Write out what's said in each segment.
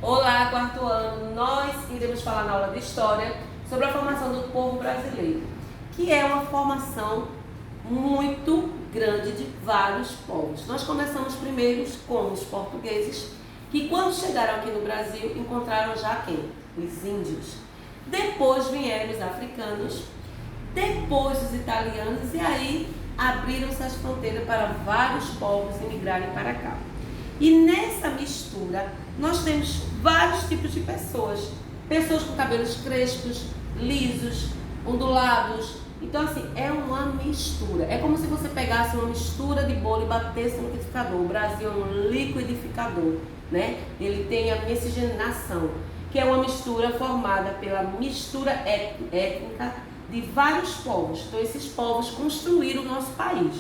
Olá, quarto ano! Nós iremos falar na aula de História sobre a formação do povo brasileiro, que é uma formação muito grande de vários povos. Nós começamos primeiro com os portugueses, que quando chegaram aqui no Brasil, encontraram já quem? Os índios. Depois vieram os africanos, depois os italianos, e aí abriram-se as fronteiras para vários povos imigrarem para cá. E nessa mistura, nós temos vários tipos de pessoas. Pessoas com cabelos crespos, lisos, ondulados. Então, assim, é uma mistura. É como se você pegasse uma mistura de bolo e batesse no liquidificador. O Brasil é um liquidificador, né? Ele tem a miscigenação, que é uma mistura formada pela mistura étnica de vários povos. Então, esses povos construíram o nosso país.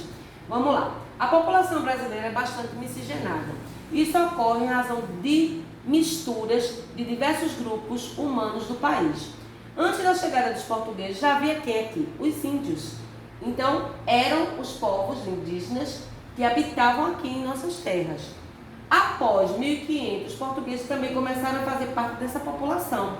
Vamos lá. A população brasileira é bastante miscigenada. Isso ocorre em razão de misturas de diversos grupos humanos do país. Antes da chegada dos portugueses, já havia quem aqui? Os índios. Então, eram os povos indígenas que habitavam aqui em nossas terras. Após 1500, os portugueses também começaram a fazer parte dessa população.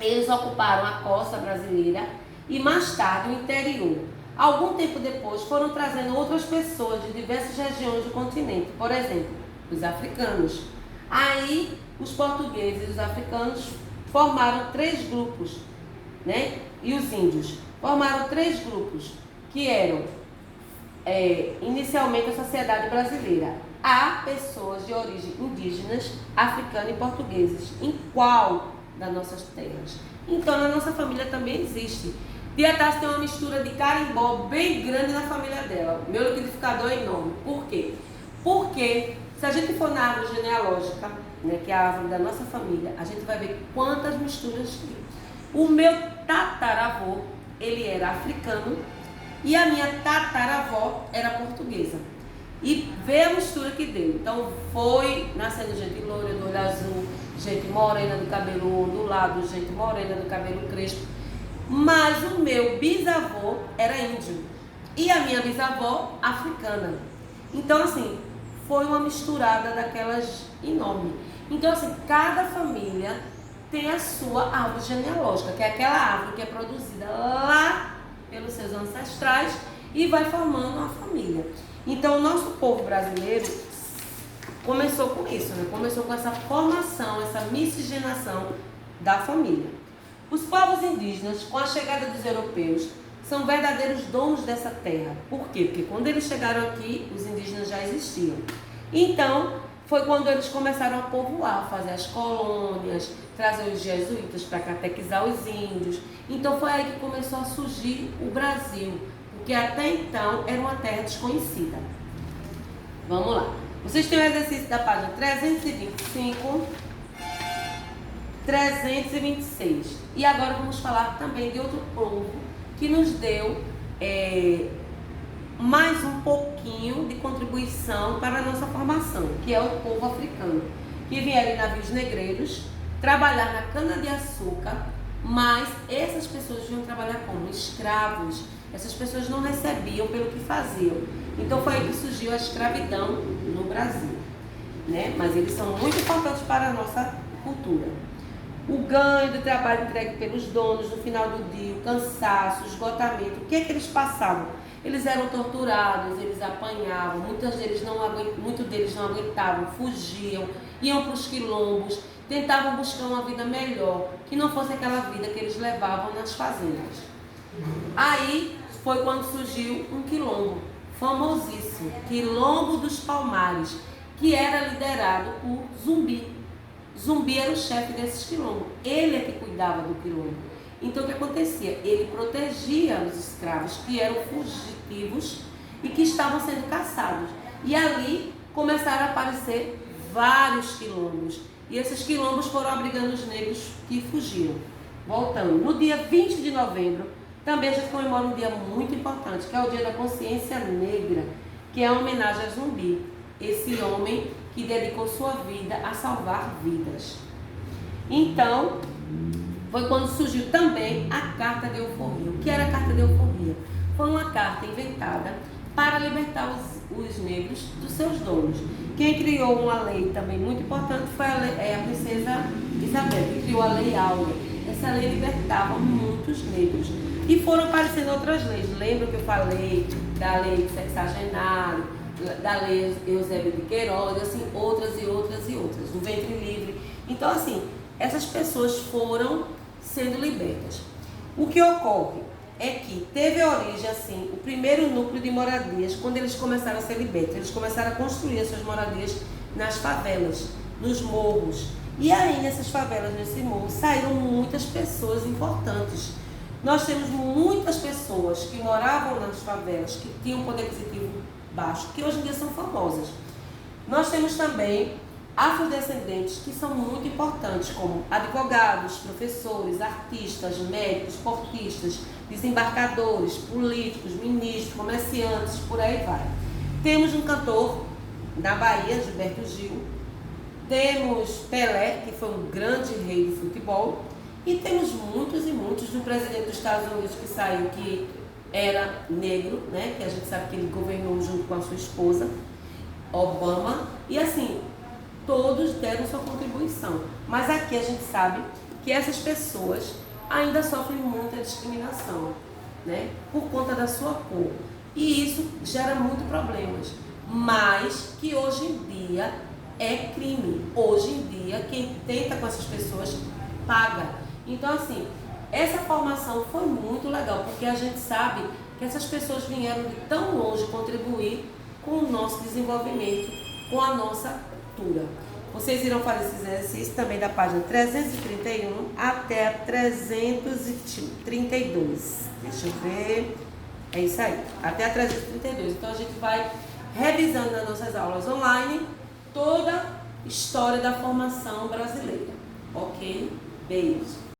Eles ocuparam a costa brasileira e mais tarde o interior. Algum tempo depois foram trazendo outras pessoas de diversas regiões do continente, por exemplo, os africanos. Aí os portugueses e os africanos formaram três grupos, né? E os índios formaram três grupos, que eram inicialmente a sociedade brasileira. Há pessoas de origem indígenas, africanas e portugueses. Em qual das nossas terras? Então na nossa família também existe. Tia Tassi tem uma mistura de carimbó bem grande na família dela. Meu liquidificador é enorme. Por quê? Porque se a gente for na árvore genealógica, né, que é a árvore da nossa família, a gente vai ver quantas misturas tem. O meu tataravô, ele era africano e a minha tataravó era portuguesa. E vê a mistura que deu. Então foi nascendo gente loira, do olho azul, gente morena do cabelo ondulado, gente morena do cabelo crespo. Mas o meu bisavô era índio e a minha bisavó africana. Então, assim, foi uma misturada daquelas enorme. Então, assim, cada família tem a sua árvore genealógica, que é aquela árvore que é produzida lá pelos seus ancestrais e vai formando uma família. Então, o nosso povo brasileiro começou com isso, né? Começou com essa formação, essa miscigenação da família. Os povos indígenas, com a chegada dos europeus, são verdadeiros donos dessa terra. Por quê? Porque quando eles chegaram aqui, os indígenas já existiam. Então, foi quando eles começaram a povoar, fazer as colônias, trazer os jesuítas para catequizar os índios. Então, foi aí que começou a surgir o Brasil, porque até então era uma terra desconhecida. Vamos lá. Vocês têm o exercício da página 325, 326. E agora vamos falar também de outro povo que nos deu mais um pouquinho de contribuição para a nossa formação, que é o povo africano, que vieram em navios negreiros trabalhar na cana-de-açúcar, mas essas pessoas vinham trabalhar como escravos. Essas pessoas não recebiam pelo que faziam. Então foi aí que surgiu a escravidão no Brasil, né? Mas eles são muito importantes para a nossa cultura. O ganho do trabalho entregue pelos donos no final do dia, o cansaço, o esgotamento, o que é que eles passavam? Eles eram torturados, eles apanhavam, muitos deles não aguentavam, fugiam, iam para os quilombos, tentavam buscar uma vida melhor, que não fosse aquela vida que eles levavam nas fazendas. Aí foi quando surgiu um quilombo famosíssimo, Quilombo dos Palmares, que era liderado por Zumbi. Zumbi era o chefe desses quilombos, ele é que cuidava do quilombo. Então o que acontecia? Ele protegia os escravos que eram fugitivos e que estavam sendo caçados. E ali começaram a aparecer vários quilombos. E esses quilombos foram abrigando os negros que fugiam. Voltando, no dia 20 de novembro, também a gente comemora um dia muito importante, que é o Dia da Consciência Negra, que é uma homenagem a Zumbi, esse homem que dedicou sua vida a salvar vidas. Então, foi quando surgiu também a Carta de Euforia. O que era a Carta de Euforia? Foi uma carta inventada para libertar os negros dos seus donos. Quem criou uma lei também muito importante foi a princesa Isabel, que criou a Lei Áurea. Essa lei libertava muitos negros. E foram aparecendo outras leis. Lembra que eu falei da lei sexagenário, da lei Eusébio de Queiroz, assim, outras e outras e outras, do ventre livre. Então, assim, essas pessoas foram sendo libertas. O que ocorre é que teve origem, assim, o primeiro núcleo de moradias, quando eles começaram a ser libertos. Eles começaram a construir as suas moradias nas favelas, nos morros. E aí, nessas favelas, nesse morro, saíram muitas pessoas importantes. Nós temos muitas pessoas que moravam nas favelas, que tinham poder aquisitivo baixo, que hoje em dia são famosas. Nós temos também afrodescendentes que são muito importantes, como advogados, professores, artistas, médicos, portistas, desembarcadores, políticos, ministros, comerciantes, por aí vai. Temos um cantor na Bahia, Gilberto Gil. Temos Pelé, que foi um grande rei do futebol. E temos muitos e muitos do presidente dos Estados Unidos que saiu, que era negro, né? Que a gente sabe que ele governou junto com a sua esposa, Obama. E assim, todos deram sua contribuição. Mas aqui a gente sabe que essas pessoas ainda sofrem muita discriminação, né? Por conta da sua cor. E isso gera muitos problemas. Mas que hoje em dia é crime. Hoje em dia, quem tenta com essas pessoas paga. Então, assim, essa formação foi muito legal, porque a gente sabe que essas pessoas vieram de tão longe contribuir com o nosso desenvolvimento, com a nossa cultura. Vocês irão fazer esse exercício também da página 331 até a 332. Deixa eu ver. É isso aí, até a 332. Então, a gente vai revisando nas nossas aulas online toda a história da formação brasileira. Ok? Beijo.